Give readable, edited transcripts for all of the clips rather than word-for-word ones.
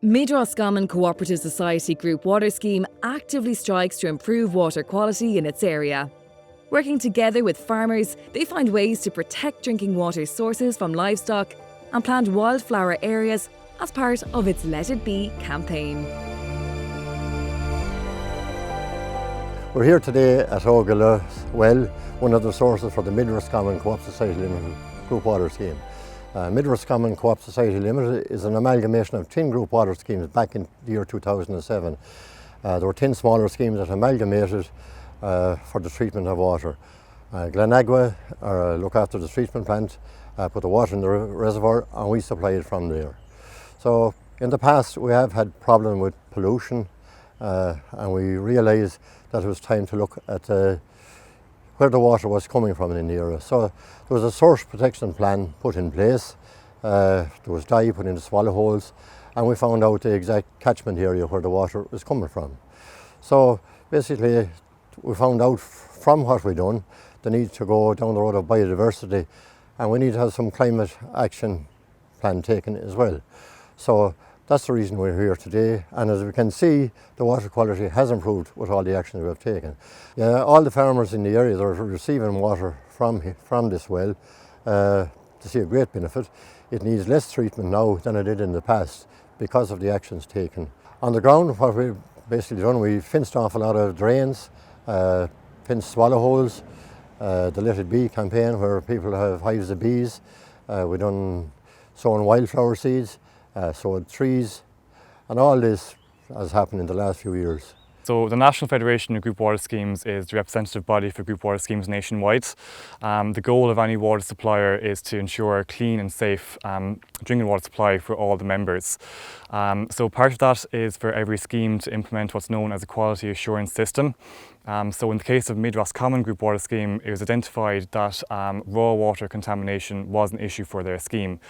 Mid-Roscommon Co-Operative Society Group Water Scheme actively strikes to improve water quality in its area. Working together with farmers, they find ways to protect drinking water sources from livestock and plant wildflower areas as part of its Let It Be campaign. We're here today at Ogala Well, one of the sources for the Mid-Roscommon Co-Operative Society Limited Group Water Scheme. Mid-Roscommon Co-Op Society Limited is an amalgamation of 10 group water schemes back in the year 2007. There were 10 smaller schemes that amalgamated for the treatment of water. Glenagua look after the treatment plant, put the water in the reservoir, and we supply it from there. So in the past we have had problem with pollution, and we realised that it was time to look at where the water was coming from in the area. So there was a source protection plan put in place, there was dye put into swallow holes, and we found out the exact catchment area where the water was coming from. So basically we found out from what we done the need to go down the road of biodiversity, and we need to have some climate action plan taken as well. So that's the reason we're here today, and as we can see, the water quality has improved with all the actions we have taken. All the farmers in the area that are receiving water from this well to see a great benefit. It needs less treatment now than it did in the past because of the actions taken. On the ground, what we've basically done, we fenced off a lot of drains, fenced swallow holes, the Let It Be campaign where people have hives of bees. We've done sown wildflower seeds, sowed trees, and all this has happened in the last few years. So the National Federation of Group Water Schemes is the representative body for group water schemes nationwide. The goal of any water supplier is to ensure clean and safe drinking water supply for all the members. So part of that is for every scheme to implement what's known as a quality assurance system. So in the case of Mid-Roscommon Group Water Scheme, it was identified that raw water contamination was an issue for their scheme.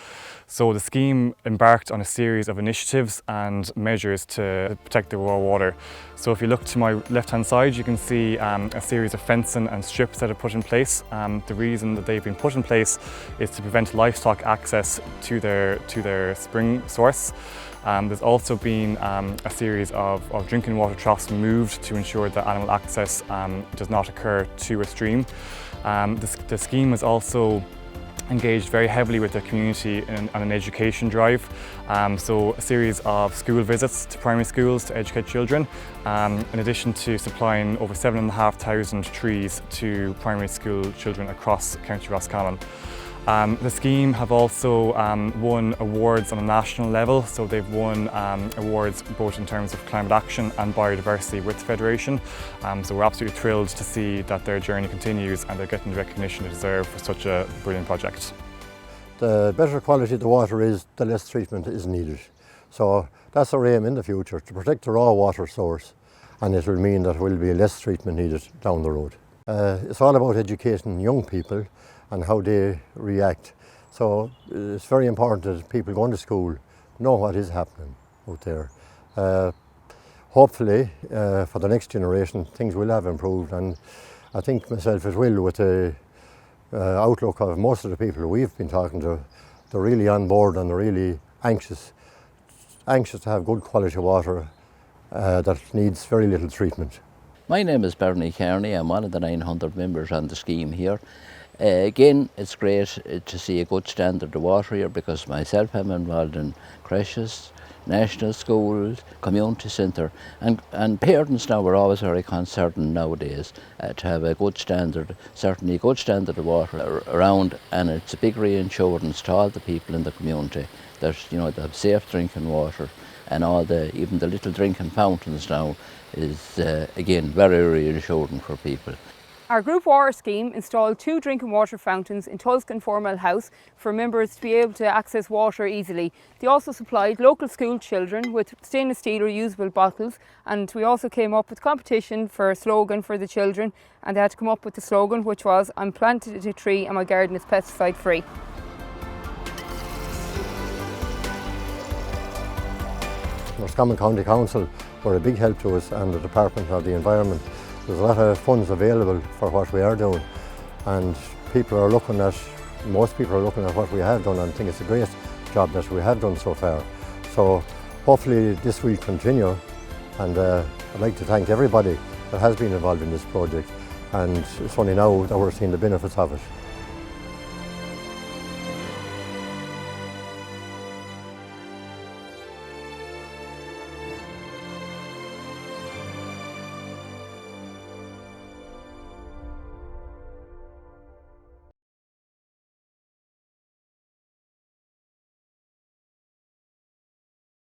So the scheme embarked on a series of initiatives and measures to protect the raw water. So if you look to my left-hand side, you can see a series of fencing and strips that are put in place. The reason that they've been put in place is to prevent livestock access to their spring source. There's also been a series of drinking water troughs moved to ensure that animal access does not occur to a stream. The scheme was also engaged very heavily with the community on an education drive. So a series of school visits to primary schools to educate children, in addition to supplying over 7,500 trees to primary school children across County Roscommon. The scheme have also won awards on a national level, so they've won awards both in terms of climate action and biodiversity with the Federation. So we're absolutely thrilled to see that their journey continues and they're getting the recognition they deserve for such a brilliant project. The better quality the water is, the less treatment is needed. So that's our aim in the future, to protect the raw water source, and it will mean that there will be less treatment needed down the road. It's all about educating young people and how they react. So it's very important that people going to school know what is happening out there. Hopefully for the next generation things will have improved, and I think myself it will, with the outlook of most of the people we've been talking to. They're really on board and they're really anxious to have good quality water that needs very little treatment. My name is Bernie Kearney. I'm one of the 900 members on the scheme here. Again, it's great to see a good standard of water here, because myself I'm involved in creches, national schools, community centre, and parents now are always very concerned nowadays to have a good standard, certainly a good standard of water around, and it's a big reassurance to all the people in the community that they have safe drinking water, and even the little drinking fountains now is again very reassuring for people. Our group water scheme installed 2 drinking water fountains in Tulsk and Formal House for members to be able to access water easily. They also supplied local school children with stainless steel reusable bottles, and we also came up with competition for a slogan for the children, and they had to come up with the slogan, which was "I'm planted a tree and my garden is pesticide free." Roscommon County Council were a big help to us, and the Department of the Environment. There's a lot of funds available for what we are doing, and most people are looking at what we have done and think it's a great job that we have done so far. So Hopefully this will continue, and I'd like to thank everybody that has been involved in this project, and it's only now that we're seeing the benefits of it.